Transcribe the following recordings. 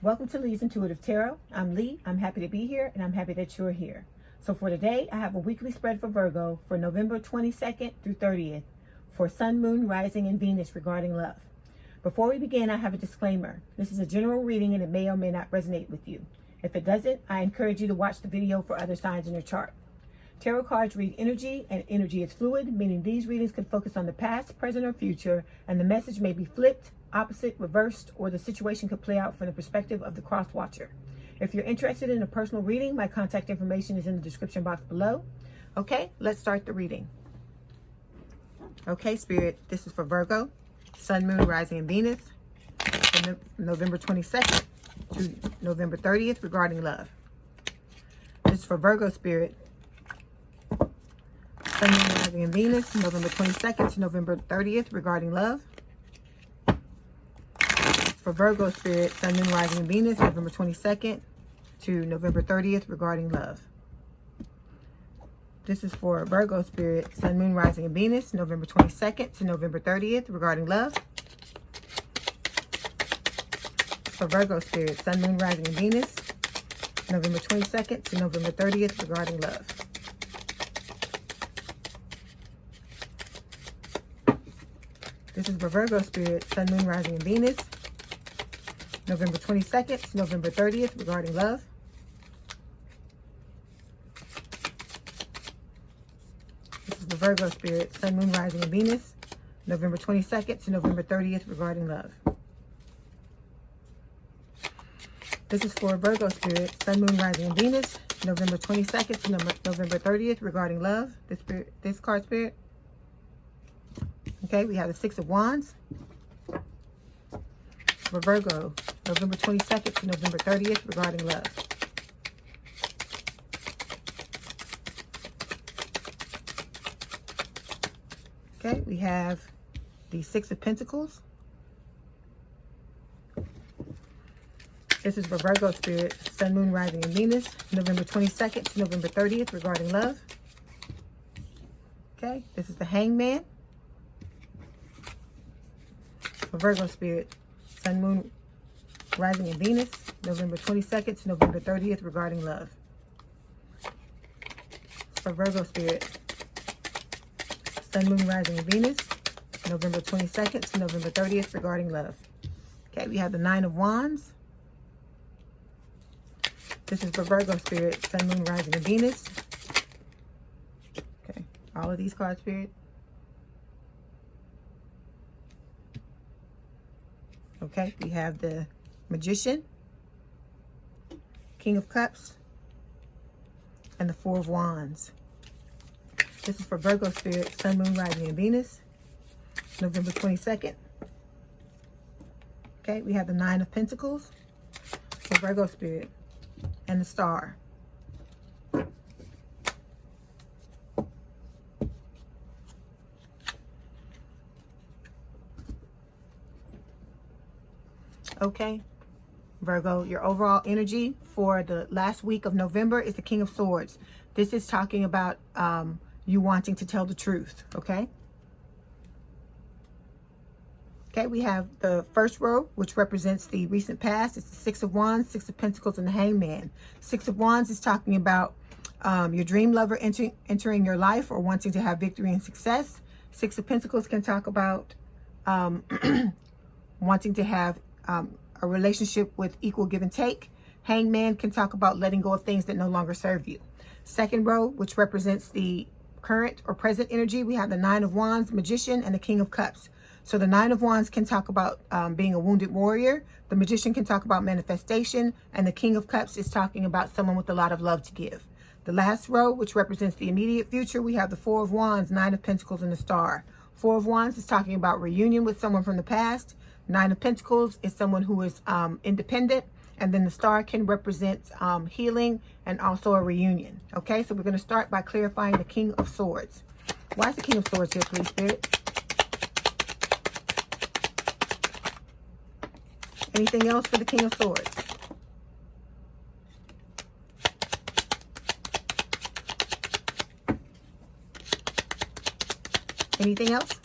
Welcome to Leigh's Intuitive Tarot. I'm Leigh. I'm happy to be here, and I'm happy that you're here. So for today, I have a weekly spread for Virgo for November 22nd through 30th for Sun, Moon, Rising, and Venus regarding love. Before we begin, I have a disclaimer. This is a general reading and it may or may not resonate with you. If it doesn't, I encourage you to watch the video for other signs in your chart. Tarot cards read energy, and energy is fluid, meaning these readings can focus on the past, present, or future, and the message may be flipped, opposite, reversed, or the situation could play out from the perspective of the cross watcher. If you're interested in a personal reading, my contact information is in the description box below. Okay, let's start the reading. Okay, Spirit, this is for Virgo, Sun, Moon, Rising, and Venus, from November 22nd to November 30th regarding love. This is for Virgo, Spirit, Sun, Moon, Rising, and Venus, November 22nd to November 30th regarding love. For Virgo, Spirit, Sun, Moon, Rising, and Venus, November 22nd to November 30th regarding love. This is for Virgo, Spirit, Sun, Moon, Rising, and Venus, November 22nd to November 30th regarding love. For Virgo, Spirit, Sun, Moon, Rising, and Venus, November 22nd to November 30th regarding love. This is for Virgo, Spirit, Sun, Moon, Rising, and Venus, November 22nd to November 30th regarding love. This is for Virgo, Spirit, Sun, Moon, Rising, and Venus, November 22nd to November 30th regarding love. This is for Virgo, Spirit, Sun, Moon, Rising, and Venus, November 22nd to November 30th regarding love. This card, Spirit. Okay, we have the Six of Wands. For Virgo, November 22nd to November 30th regarding love. Okay, we have the Six of Pentacles. This is for Virgo, Spirit, Sun, Moon, Rising, and Venus, November 22nd to November 30th regarding love. Okay, this is the Hangman. For Virgo, Spirit, Sun, Moon, Rising, and Venus, November 22nd to November 30th regarding love. For Virgo, Spirit, Sun, Moon, Rising, and Venus, November 22nd to November 30th regarding love. Okay, we have the Nine of Wands. This is for Virgo, Spirit, Sun, Moon, Rising, and Venus. Okay, all of these cards, Spirit. Okay, we have the Magician, King of Cups, and the Four of Wands. This is for Virgo, Spirit, Sun, Moon, Rising, and Venus, November 22nd. Okay, we have the Nine of Pentacles for Virgo, Spirit, and the Star. Okay, Virgo, your overall energy for the last week of November is the King of Swords. This is talking about you wanting to tell the truth, okay? Okay, we have the first row, which represents the recent past. It's the Six of Wands, Six of Pentacles, and the Hangman. Six of Wands is talking about your dream lover entering your life or wanting to have victory and success. Six of Pentacles can talk about wanting to have a relationship with equal give and take. Hangman can talk about letting go of things that no longer serve you. Second row, which represents the current or present energy, we have the Nine of Wands, Magician, and the King of Cups. So the Nine of Wands can talk about being a wounded warrior. The Magician can talk about manifestation. And the King of Cups is talking about someone with a lot of love to give. The last row, which represents the immediate future, we have the Four of Wands, Nine of Pentacles, and the Star. Four of Wands is talking about reunion with someone from the past. Nine of Pentacles is someone who is independent. And then the Star can represent healing and also a reunion. Okay, so we're going to start by clarifying the King of Swords. Why is the King of Swords here, please, Spirit? Anything else for the King of Swords? Anything else?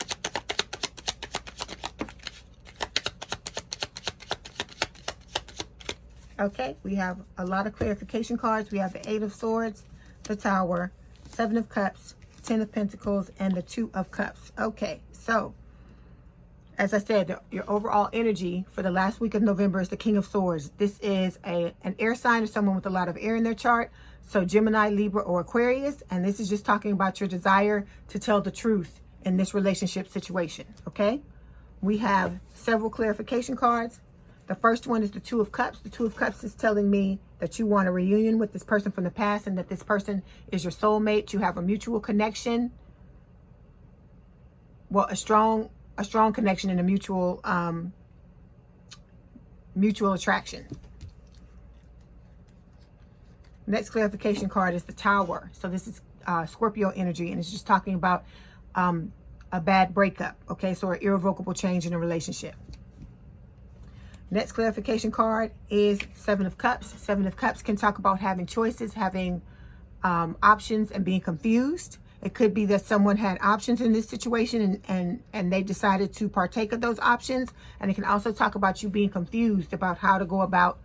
Okay, we have a lot of clarification cards. We have the Eight of Swords, the Tower, Seven of Cups, Ten of Pentacles, and the Two of Cups. Okay, so as I said, your overall energy for the last week of November is the King of Swords. This is an air sign or someone with a lot of air in their chart. So Gemini, Libra, or Aquarius. And this is just talking about your desire to tell the truth in this relationship situation. Okay, we have several clarification cards. The first one is the Two of Cups. The Two of Cups is telling me that you want a reunion with this person from the past and that this person is your soulmate. You have a mutual connection. Well, a strong connection and a mutual attraction. Next clarification card is the Tower. So this is Scorpio energy, and it's just talking about a bad breakup. Okay, so an irrevocable change in a relationship. Next clarification card is Seven of Cups. Seven of Cups can talk about having choices, having options, and being confused. It could be that someone had options in this situation and they decided to partake of those options. And it can also talk about you being confused about how to go about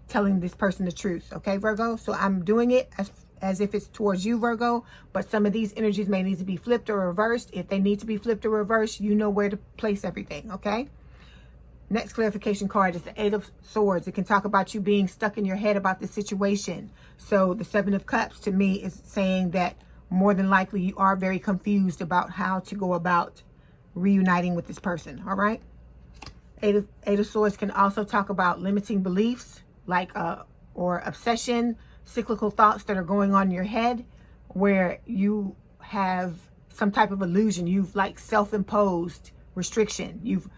telling this person the truth. Okay, Virgo? So I'm doing it as if it's towards you, Virgo. But some of these energies may need to be flipped or reversed. If they need to be flipped or reversed, you know where to place everything. Okay? Next clarification card is the Eight of Swords. It can talk about you being stuck in your head about this situation. So the Seven of Cups to me is saying that more than likely you are very confused about how to go about reuniting with this person. All right. Eight of Swords can also talk about limiting beliefs like or obsession, cyclical thoughts that are going on in your head where you have some type of illusion. You've like self-imposed restriction. You've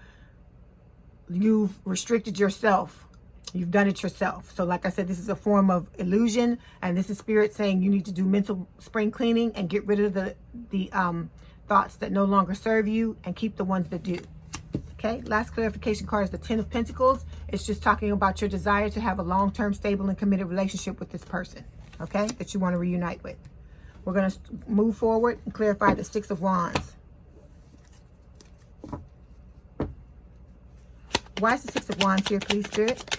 restricted yourself. You've done it yourself. So like I said, this is a form of illusion, and this is spirit saying you need to do mental spring cleaning and get rid of the thoughts that no longer serve you and keep the ones that do. Okay, last clarification card is the Ten of Pentacles. It's just talking about your desire to have a long-term, stable, and committed relationship with this person, okay, that you want to reunite with. We're going to move forward and clarify the Six of Wands. Why is the Six of Wands here, please, Spirit?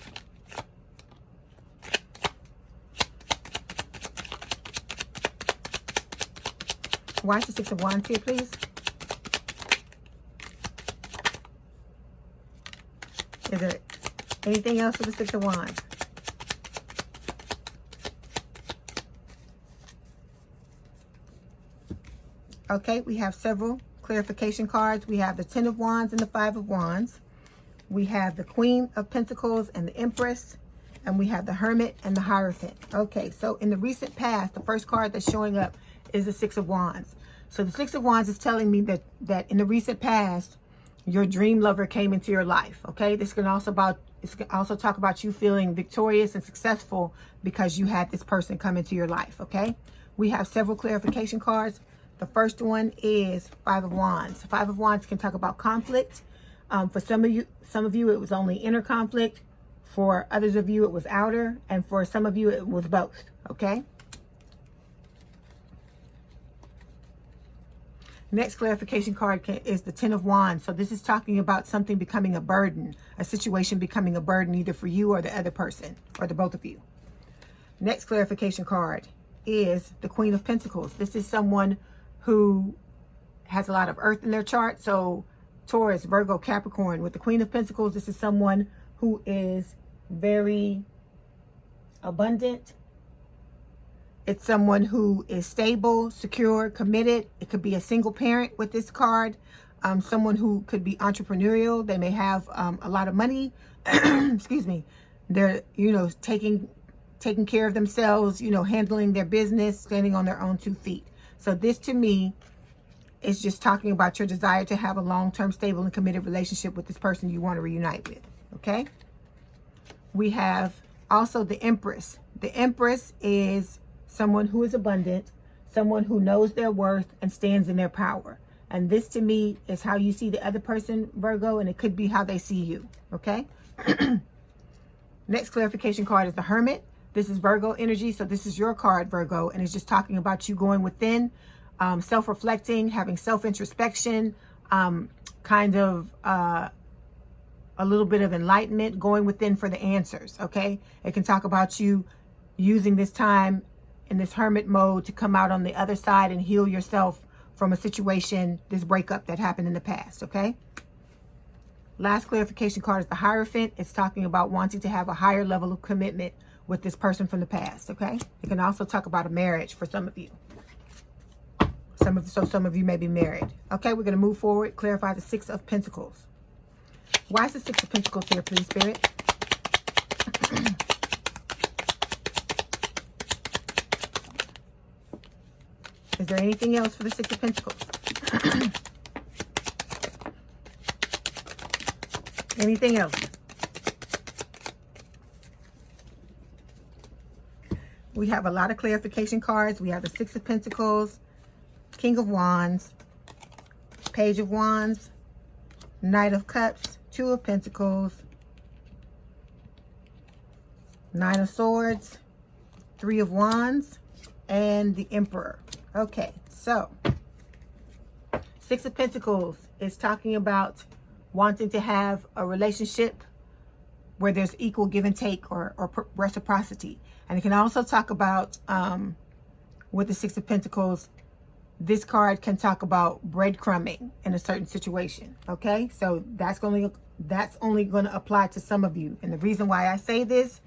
Why is the Six of Wands here, please? Is there anything else with the Six of Wands? Okay, we have several clarification cards. We have the Ten of Wands and the Five of Wands. We have the Queen of Pentacles and the Empress. And we have the Hermit and the Hierophant. Okay, so in the recent past, the first card that's showing up is the Six of Wands. So the Six of Wands is telling me that in the recent past, your dream lover came into your life. Okay, this can also talk about you feeling victorious and successful because you had this person come into your life. Okay, we have several clarification cards. The first one is Five of Wands. Five of Wands can talk about conflict. For some of you, it was only inner conflict. For others of you, it was outer. And for some of you, it was both. Okay? Next clarification card is the Ten of Wands. So this is talking about something becoming a burden. A situation becoming a burden either for you or the other person. Or the both of you. Next clarification card is the Queen of Pentacles. This is someone who has a lot of earth in their chart. So Taurus, Virgo, Capricorn. With the Queen of Pentacles, this is someone who is very abundant. It's someone who is stable, secure, committed. It could be a single parent with this card. Someone who could be entrepreneurial. They may have a lot of money. Excuse me. They're, taking care of themselves, handling their business, standing on their own 2 feet. So this to me is just talking about your desire to have a long-term, stable, and committed relationship with this person you want to reunite with. Okay? We have also the Empress. The Empress is someone who is abundant, someone who knows their worth and stands in their power. And this to me is how you see the other person, Virgo, and it could be how they see you. Okay? Next clarification card is the Hermit. This is Virgo energy, so this is your card, Virgo, and it's just talking about you going within, self-reflecting, having self-introspection, kind of a little bit of enlightenment, going within for the answers, okay? It can talk about you using this time in this hermit mode to come out on the other side and heal yourself from a situation, this breakup that happened in the past, okay? Last clarification card is the Hierophant. It's talking about wanting to have a higher level of commitment with this person from the past, okay? It can also talk about a marriage for some of you. Some of you may be married. Okay, we're going to move forward. Clarify the Six of Pentacles. Why is the Six of Pentacles here, please, Spirit? Is there anything else for the Six of Pentacles? Anything else? We have a lot of clarification cards. We have the Six of Pentacles, King of Wands, Page of Wands, Knight of Cups, Two of Pentacles, Nine of Swords, Three of Wands, and the Emperor. Okay, so Six of Pentacles is talking about wanting to have a relationship where there's equal give and take or reciprocity. And it can also talk about, with the Six of Pentacles, this card can talk about breadcrumbing in a certain situation. Okay, so that's only going to apply to some of you. And the reason why I say this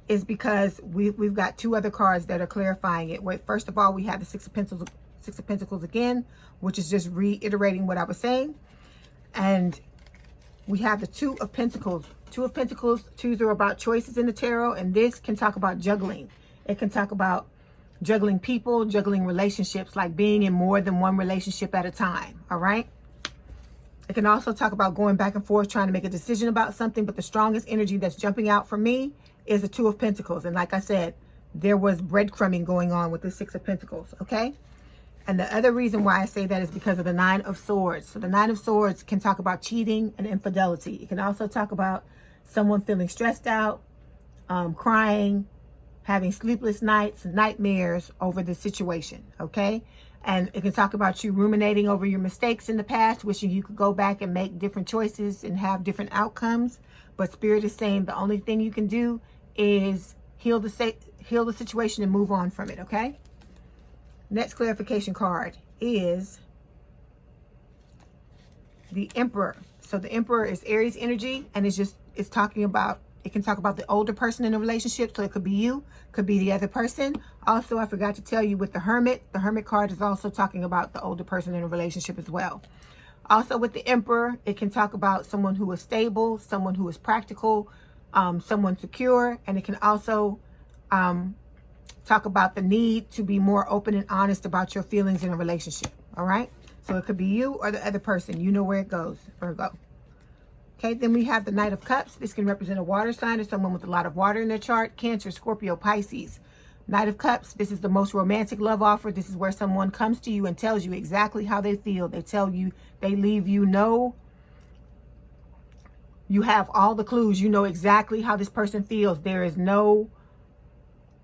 is because we've got two other cards that are clarifying it. Wait, first of all, we have the Six of Pentacles again, which is just reiterating what I was saying. And we have the Two of Pentacles. Two of Pentacles, twos are about choices in the tarot, and this can talk about juggling. It can talk about juggling people, juggling relationships, like being in more than one relationship at a time, all right? It can also talk about going back and forth, trying to make a decision about something, but the strongest energy that's jumping out for me is the Two of Pentacles. And like I said, there was breadcrumbing going on with the Six of Pentacles, okay? And the other reason why I say that is because of the Nine of Swords. So the Nine of Swords can talk about cheating and infidelity. It can also talk about someone feeling stressed out, crying, having sleepless nights, nightmares over the situation, okay? And it can talk about you ruminating over your mistakes in the past, wishing you could go back and make different choices and have different outcomes. But Spirit is saying the only thing you can do is heal the situation and move on from it, okay? Next clarification card is the Emperor. So the Emperor is Aries energy, and it's talking about, it can talk about the older person in a relationship. So it could be you, could be the other person. Also, I forgot to tell you with the Hermit card is also talking about the older person in a relationship as well. Also with the Emperor, it can talk about someone who is stable, someone who is practical, someone secure, and it can also talk about the need to be more open and honest about your feelings in a relationship, all right? So it could be you or the other person. You know where it goes, Virgo. Okay, then we have the Knight of Cups. This can represent a water sign or someone with a lot of water in their chart. Cancer, Scorpio, Pisces. Knight of Cups, this is the most romantic love offer. This is where someone comes to you and tells you exactly how they feel. They tell you, they leave you know. You have all the clues. You know exactly how this person feels. There is no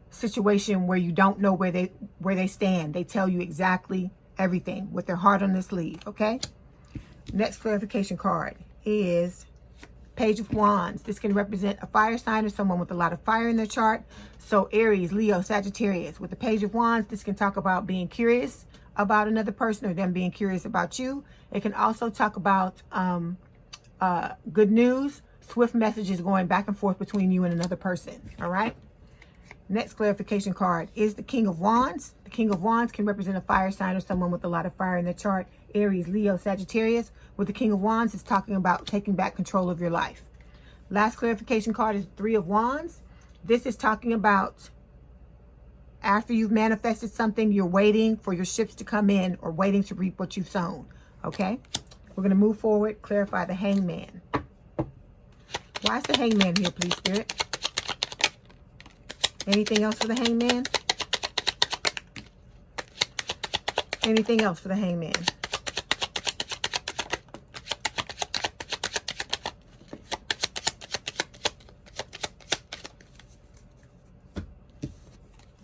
situation where you don't know where they stand. They tell you exactly everything with their heart on their sleeve, okay? Next clarification card is Page of Wands. This can represent a fire sign or someone with a lot of fire in their chart. So Aries, Leo, Sagittarius. With the Page of Wands, this can talk about being curious about another person or them being curious about you. It can also talk about good news, swift messages going back and forth between you and another person, all right? Next clarification card is the King of Wands. The King of Wands can represent a fire sign or someone with a lot of fire in their chart. Aries, Leo, Sagittarius. With the King of Wands, it's talking about taking back control of your life. Last clarification card is Three of Wands. This is talking about after you've manifested something, you're waiting for your ships to come in or waiting to reap what you've sown. Okay? We're going to move forward, clarify the Hangman. Why is the Hangman here, please, Spirit? Anything else for the Hangman? Anything else for the Hangman?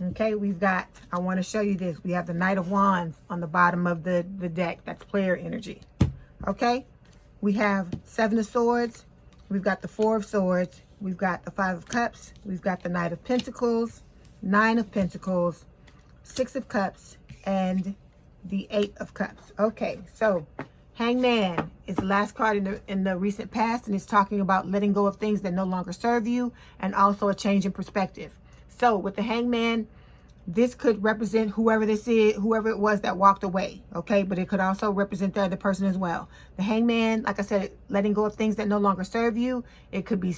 Okay, we've got, I want to show you this. We have the Knight of Wands on the bottom of the deck. That's player energy. Okay, we have Seven of Swords, we've got the Four of Swords, we've got the Five of Cups, we've got the Knight of Pentacles, Nine of Pentacles, Six of Cups, and the Eight of Cups. Okay, so Hangman is the last card in the recent past, and it's talking about letting go of things that no longer serve you, and also a change in perspective. So with the Hangman, this could represent whoever this is, whoever it was that walked away, okay? But it could also represent the other person as well. The Hangman, like I said, letting go of things that no longer serve you. It could be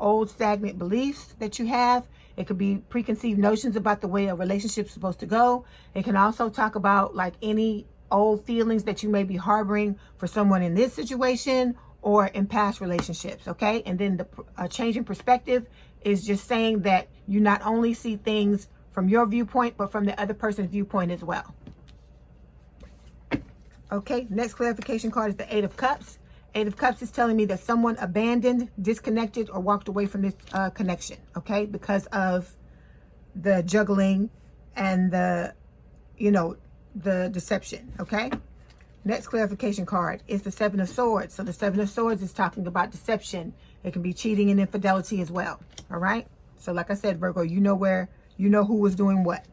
old stagnant beliefs that you have. It could be preconceived notions about the way a relationship's supposed to go. It can also talk about like any old feelings that you may be harboring for someone in this situation or in past relationships, okay? And then the change in perspective is just saying that you not only see things from your viewpoint, but from the other person's viewpoint as well. Okay, next clarification card is the Eight of Cups. Eight of Cups is telling me that someone abandoned, disconnected, or walked away from this connection, okay? Because of the juggling and the, the deception, okay? Next clarification card is the Seven of Swords. So the Seven of Swords is talking about deception. It can be cheating and infidelity as well, all right? So like I said, Virgo, you know who was doing what.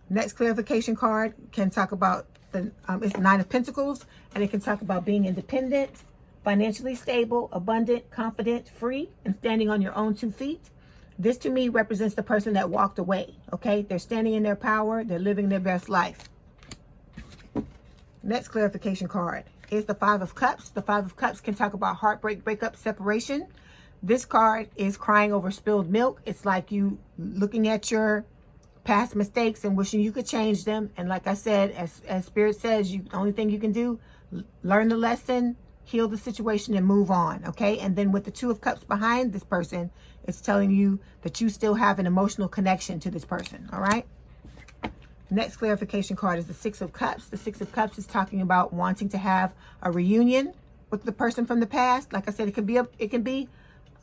Next clarification card can talk about it's the Nine of Pentacles, and it can talk about being independent, financially stable, abundant, confident, free, and standing on your own 2 feet. This to me represents the person that walked away, okay? They're standing in their power. They're living their best life. Next clarification card is the Five of Cups. The Five of Cups can talk about heartbreak, breakup, separation. This card is crying over spilled milk. It's like you looking at your past mistakes and wishing you could change them. And like I said, as Spirit says, the only thing you can do, learn the lesson, heal the situation, and move on, okay? And then with the Two of Cups behind this person, it's telling you that you still have an emotional connection to this person, all right? Next clarification card is the Six of Cups. The Six of Cups is talking about wanting to have a reunion with the person from the past. Like I said, it can be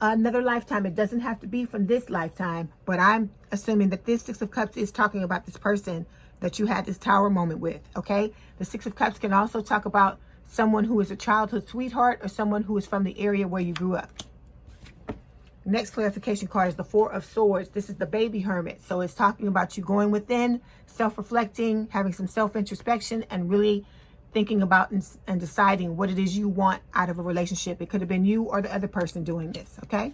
another lifetime. It doesn't have to be from this lifetime, but I'm assuming that this Six of Cups is talking about this person that you had this tower moment with, okay? The Six of Cups can also talk about someone who is a childhood sweetheart or someone who is from the area where you grew up. Next clarification card is the Four of Swords. This is the baby hermit. So it's talking about you going within, self-reflecting, having some self-introspection, and really thinking about and deciding what it is you want out of a relationship. It could have been you or the other person doing this, okay?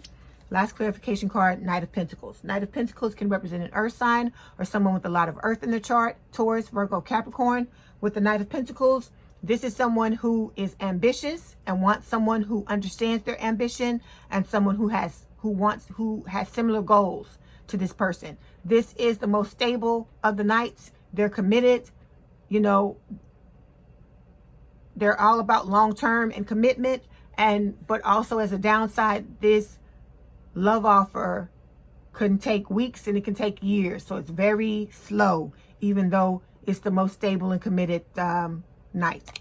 Last clarification card, Knight of Pentacles. Knight of Pentacles can represent an earth sign or someone with a lot of earth in their chart. Taurus, Virgo, Capricorn. With the Knight of Pentacles, this is someone who is ambitious and wants someone who understands their ambition, and someone who has similar goals to this person. This is the most stable of the Knights. They're committed, they're all about long-term and commitment, but also as a downside, this love offer can take weeks and it can take years. So it's very slow, even though it's the most stable and committed Knight.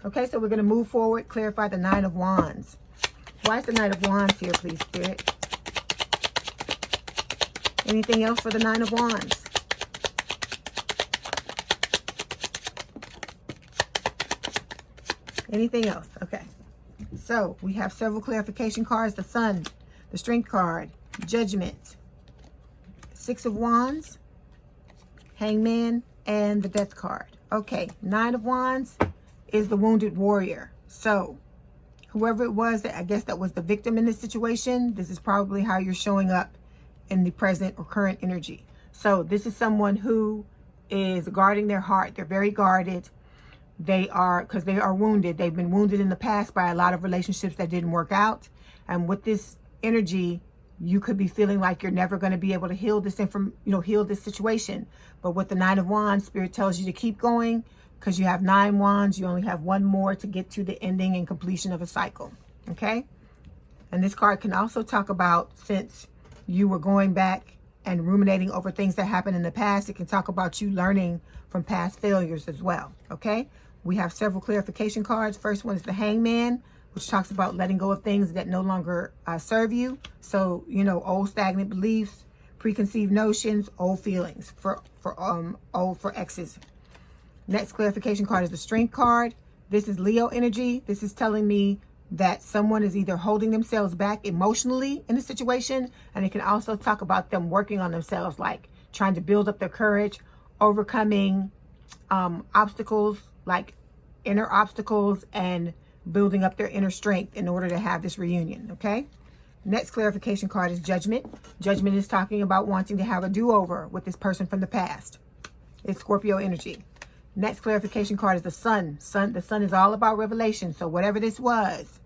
Okay, so we're going to move forward, clarify the Nine of Wands. Why is the Knight of Wands here, please, Spirit? Anything else for the Nine of Wands? Anything else? Okay. So we have several clarification cards. The Sun, the Strength card, Judgment, Six of Wands, Hangman, and the Death card. Okay. Nine of Wands is the wounded warrior. So whoever it was that was the victim in this situation, this is probably how you're showing up in the present or current energy. So this is someone who is guarding their heart. They're very guarded. Because they are wounded. They've been wounded in the past by a lot of relationships that didn't work out. And with this energy, you could be feeling like you're never going to be able to heal this heal this situation. But with the Nine of Wands, Spirit tells you to keep going, because you have 9 wands. You only have 1 more to get to the ending and completion of a cycle. Okay? And this card can also talk about, since you were going back and ruminating over things that happened in the past, it can talk about you learning from past failures as well. Okay? We have several clarification cards. First one is the Hangman, which talks about letting go of things that no longer serve you. So, old stagnant beliefs, preconceived notions, old feelings for exes. Next clarification card is the Strength card. This is Leo energy. This is telling me that someone is either holding themselves back emotionally in a situation, and it can also talk about them working on themselves, like trying to build up their courage, overcoming obstacles, like inner obstacles, and building up their inner strength in order to have this reunion. Okay, next clarification card is Judgment. Judgment is talking about wanting to have a do-over with this person from the past. It's Scorpio energy. Next clarification card is the Sun. The Sun is all about revelation. So whatever this was,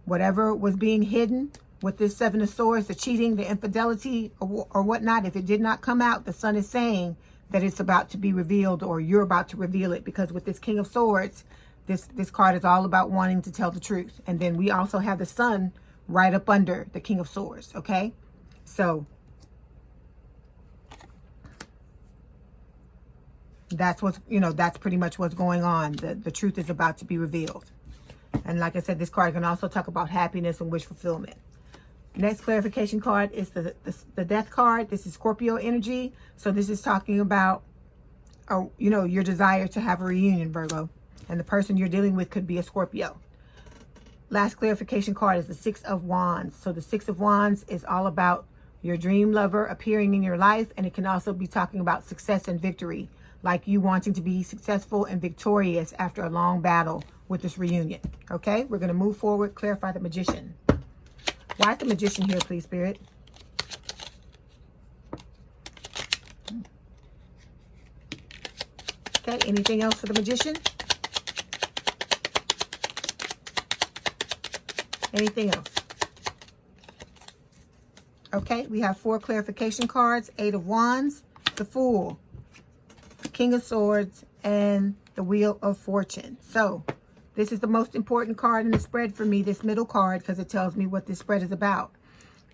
whatever was being hidden with this Seven of Swords, the cheating, the infidelity, or whatnot, if it did not come out, the Sun is saying that it's about to be revealed, or you're about to reveal it. Because with this King of Swords, this card is all about wanting to tell the truth. And then we also have the Sun right up under the King of Swords. Okay, so that's what's, that's pretty much what's going on. The truth is about to be revealed. And like I said, this card can also talk about happiness and wish fulfillment. Next clarification card is the Death card. This is Scorpio energy. So this is talking about, your desire to have a reunion, Virgo. And the person you're dealing with could be a Scorpio. Last clarification card is the Six of Wands. So the Six of Wands is all about your dream lover appearing in your life. And it can also be talking about success and victory, like you wanting to be successful and victorious after a long battle with this reunion. Okay, we're going to move forward. Clarify the Magician. Why is the Magician here, please, Spirit? Okay, anything else for the Magician? Anything else? Okay, we have 4 clarification cards. 8 of Wands, the Fool, King of Swords, and the Wheel of Fortune. So this is the most important card in the spread for me, this middle card, because it tells me what this spread is about.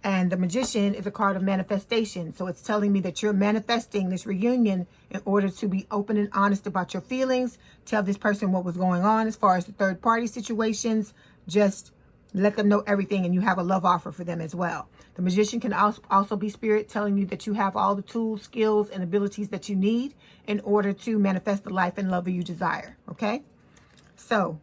And the Magician is a card of manifestation. So it's telling me that you're manifesting this reunion in order to be open and honest about your feelings. Tell this person what was going on as far as the third party situations. Just let them know everything, and you have a love offer for them as well. The Magician can also be Spirit telling you that you have all the tools, skills, and abilities that you need in order to manifest the life and love that you desire. Okay? So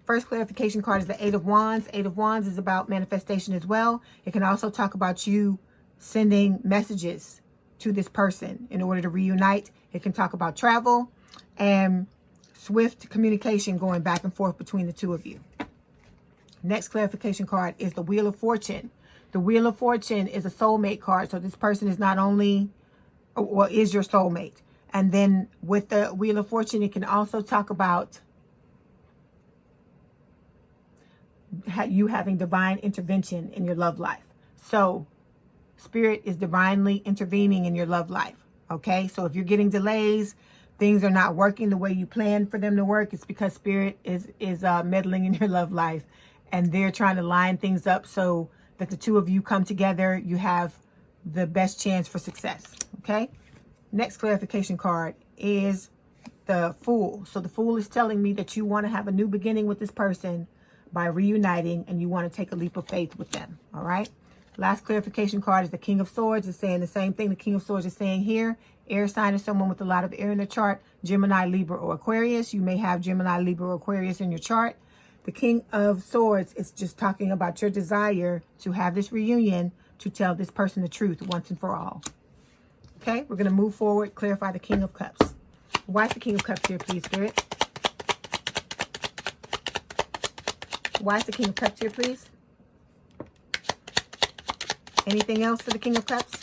first clarification card is the 8 of Wands. 8 of Wands is about manifestation as well. It can also talk about you sending messages to this person in order to reunite. It can talk about travel and swift communication going back and forth between the two of you. Next clarification card is the Wheel of Fortune. The Wheel of Fortune is a soulmate card. So this person is not only, well, is your soulmate. And then with the Wheel of Fortune, it can also talk about you having divine intervention in your love life. So Spirit is divinely intervening in your love life. Okay, so if you're getting delays, things are not working the way you planned for them to work, it's because Spirit is meddling in your love life, and they're trying to line things up so that the two of you come together. You have the best chance for success. Okay, next clarification card is the Fool. So the Fool is telling me that you want to have a new beginning with this person by reuniting, and you want to take a leap of faith with them. All right. Last clarification card is the King of Swords. It's saying the same thing the King of Swords is saying here. Air sign is someone with a lot of air in the chart. Gemini, Libra, or Aquarius. You may have Gemini, Libra, or Aquarius in your chart. The King of Swords is just talking about your desire to have this reunion, to tell this person the truth once and for all. Okay, we're going to move forward. Clarify the King of Cups. Why is the King of Cups here, please, Spirit? Why is the King of Cups here, please? Anything else for the King of Cups?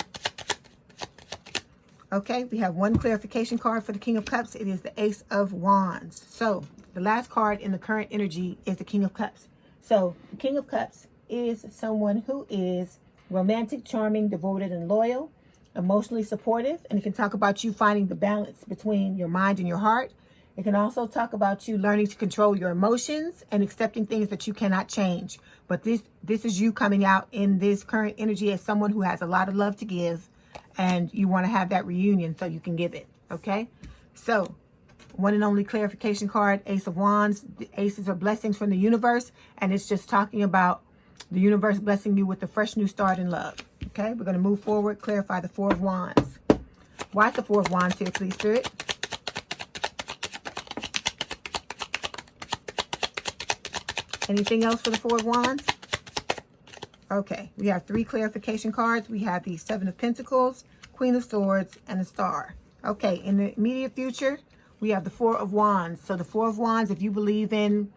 Okay, we have one clarification card for the King of Cups. It is the Ace of Wands. So the last card in the current energy is the King of Cups. So the King of Cups is someone who is romantic, charming, devoted, and loyal, emotionally supportive. And it can talk about you finding the balance between your mind and your heart. It can also talk about you learning to control your emotions and accepting things that you cannot change. But this is you coming out in this current energy as someone who has a lot of love to give, and you want to have that reunion so you can give it. Okay, so one and only clarification card, Ace of Wands. The aces are blessings from the universe, and it's just talking about the universe blessing you with a fresh new start in love. Okay, we're going to move forward. Clarify the Four of Wands. Why is the Four of Wands here, please, Spirit? Anything else for the Four of Wands? Okay, we have 3 clarification cards. We have the Seven of Pentacles, Queen of Swords, and the Star. Okay, in the immediate future, we have the Four of Wands. So the Four of Wands, if you believe in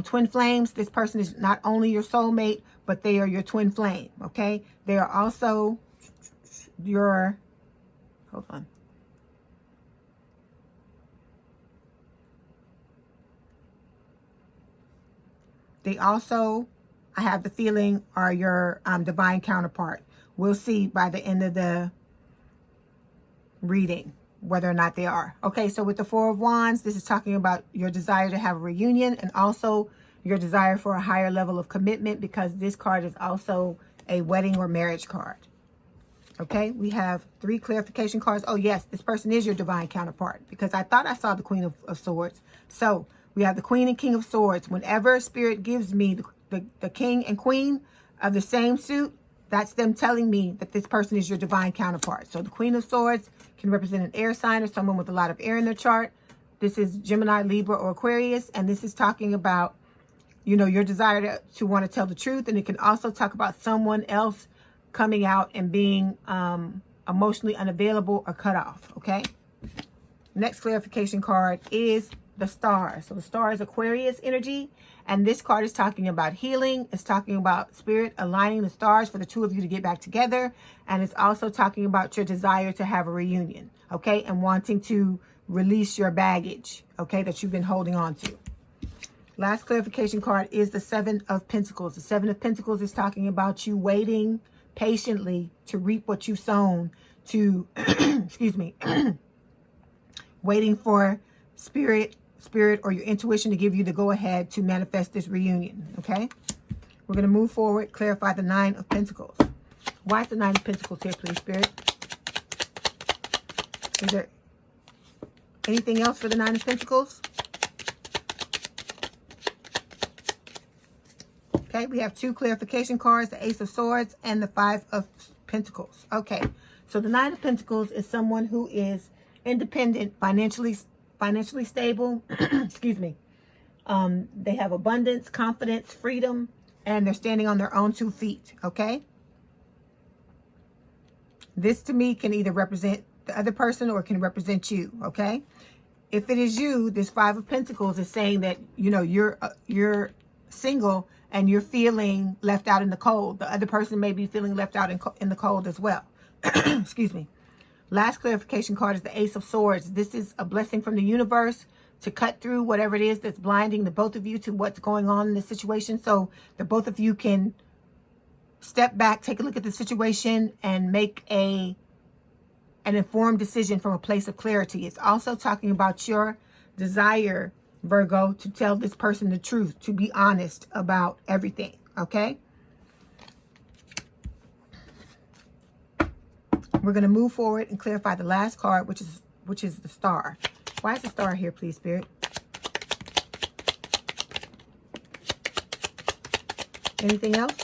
twin flames, this person is not only your soulmate, but they are your twin flame, okay? They are also your, hold on. They also, I have the feeling, are your divine counterpart. We'll see by the end of the reading whether or not they are. Okay, so with the Four of Wands, this is talking about your desire to have a reunion and also your desire for a higher level of commitment, because this card is also a wedding or marriage card. Okay, we have 3 clarification cards. Oh yes, this person is your divine counterpart, because I thought I saw the Queen of Swords. So we have the Queen and King of Swords. Whenever Spirit gives me the King and Queen of the same suit, that's them telling me that this person is your divine counterpart. So the Queen of Swords can represent an air sign or someone with a lot of air in their chart. This is Gemini, Libra, or Aquarius. And this is talking about, you know, your desire to want to tell the truth. And it can also talk about someone else coming out and being emotionally unavailable or cut off. Okay. Next clarification card is the Star. So the Star is Aquarius energy. And this card is talking about healing. It's talking about Spirit aligning the stars for the two of you to get back together. And it's also talking about your desire to have a reunion. Okay. And wanting to release your baggage. Okay. That you've been holding on to. Last clarification card is the Seven of Pentacles. The Seven of Pentacles is talking about you waiting patiently to reap what you've sown, to, excuse me, waiting for spirit or your intuition to give you the go-ahead to manifest this reunion, okay? We're going to move forward, clarify the Nine of Pentacles. Why is the Nine of Pentacles here, please, Spirit? Is there anything else for the Nine of Pentacles? Okay, we have 2 clarification cards, the Ace of Swords and the Five of Pentacles. Okay, so the Nine of Pentacles is someone who is independent, financially stable, excuse me. They have abundance, confidence, freedom, and they're standing on their own 2 feet, okay? This to me can either represent the other person or it can represent you, okay? If it is you, this Five of Pentacles is saying that, you know, you're single and you're feeling left out in the cold. The other person may be feeling left out in the cold as well. Excuse me. Last clarification card is the Ace of Swords. This is a blessing from the universe to cut through whatever it is that's blinding the both of you to what's going on in this situation, so the both of you can step back, take a look at the situation, and make an informed decision from a place of clarity. It's also talking about your desire, Virgo, to tell this person the truth, to be honest about everything, okay? We're going to move forward and clarify the last card, which is the Star. Why is the Star here, please, Spirit? Anything else?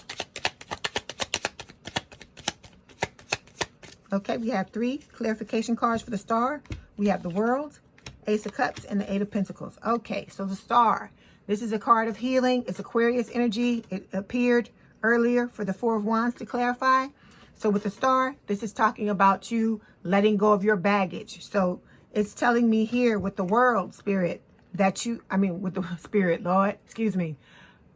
Okay, we have 3 clarification cards for the Star. We have the World, Ace of Cups, and the Eight of Pentacles. Okay, so the Star. This is a card of healing. It's Aquarius energy. It appeared earlier for the Four of Wands to clarify. So with the Star, this is talking about you letting go of your baggage. So it's telling me here with the World, Spirit, that with the Spirit, Lord, excuse me,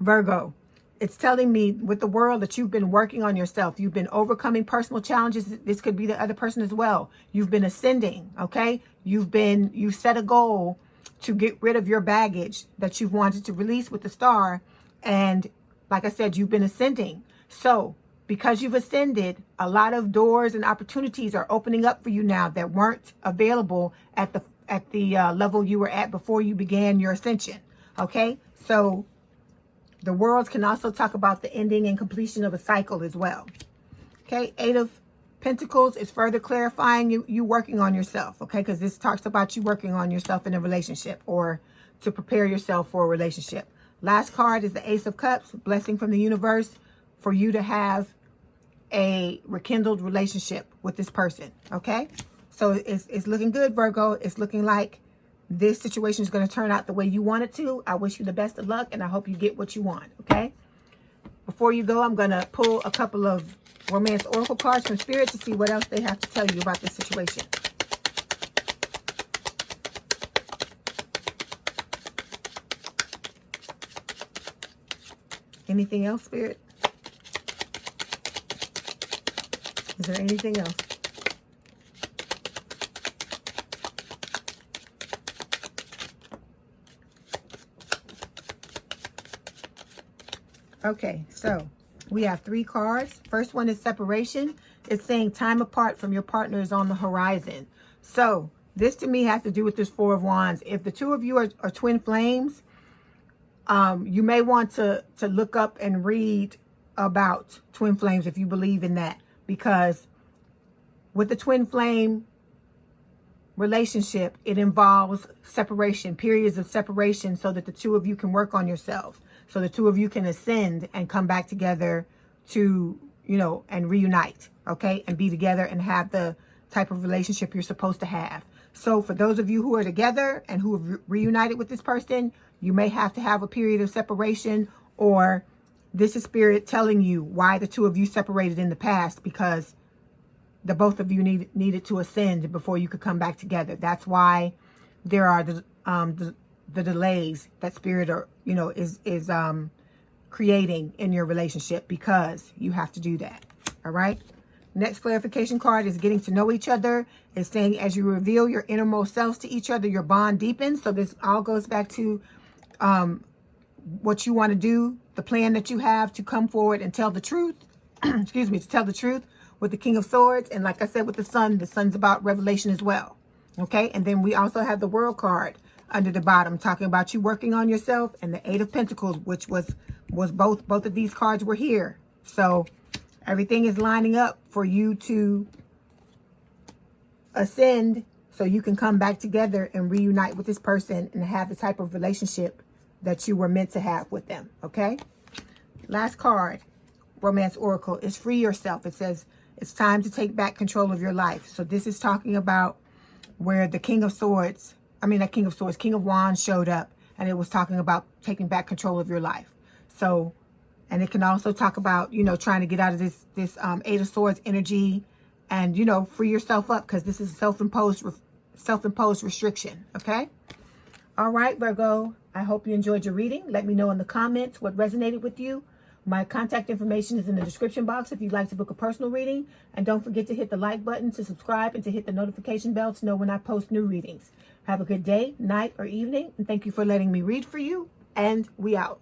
Virgo. It's telling me with the World that you've been working on yourself. You've been overcoming personal challenges. This could be the other person as well. You've been ascending, okay? You've set a goal to get rid of your baggage that you've wanted to release with the Star. And like I said, you've been ascending. So because you've ascended, a lot of doors and opportunities are opening up for you now that weren't available at the level you were at before you began your ascension. Okay, so the Worlds can also talk about the ending and completion of a cycle as well. Okay, Eight of Pentacles is further clarifying you working on yourself. Okay, because this talks about you working on yourself in a relationship or to prepare yourself for a relationship. Last card is the Ace of Cups, blessing from the universe for you to have a rekindled relationship with this person. Okay, so it's looking good, Virgo. It's looking like this situation is going to turn out the way you want it to. I wish you the best of luck, and I hope you get what you want, okay? Before you go, I'm going to pull a couple of romance oracle cards from Spirit to see what else they have to tell you about this situation. Anything else, Spirit? Is there anything else? Okay, so we have 3 cards. First one is separation. It's saying time apart from your partner is on the horizon. So this to me has to do with this 4 of Wands. If the 2 of you are twin flames, you may want to look up and read about twin flames if you believe in that. Because with the twin flame relationship, it involves separation, periods of separation, so that the 2 of you can work on yourselves. So the 2 of you can ascend and come back together to, you know, and reunite, okay? And be together and have the type of relationship you're supposed to have. So for those of you who are together and who have reunited with this person, you may have to have a period of separation, or this is Spirit telling you why the 2 of you separated in the past, because the both of you needed to ascend before you could come back together. That's why there are the delays that Spirit are, you know, is creating in your relationship, because you have to do that. All right. Next clarification card is getting to know each other. It's saying as you reveal your innermost selves to each other, your bond deepens. So this all goes back to what you want to do, the plan that you have to come forward and tell the truth. Excuse me, to tell the truth with the King of Swords. And like I said, with the Sun's about revelation as well. Okay. And then we also have the World card under the bottom, talking about you working on yourself, and the 8 of Pentacles, which was both of these cards were here. So everything is lining up for you to ascend, so you can come back together and reunite with this person and have the type of relationship that you were meant to have with them. Okay. Last card, Romance Oracle, is free yourself. It says it's time to take back control of your life. So this is talking about where the King of Swords, King of Wands showed up, and it was talking about taking back control of your life. So, and it can also talk about, you know, trying to get out of this 8 of Swords energy and, you know, free yourself up, because this is self-imposed restriction. Okay. All right, Virgo, I hope you enjoyed your reading. Let me know in the comments what resonated with you. My contact information is in the description box if you'd like to book a personal reading. And don't forget to hit the like button, to subscribe, and to hit the notification bell to know when I post new readings. Have a good day, night, or evening. And thank you for letting me read for you. And we out.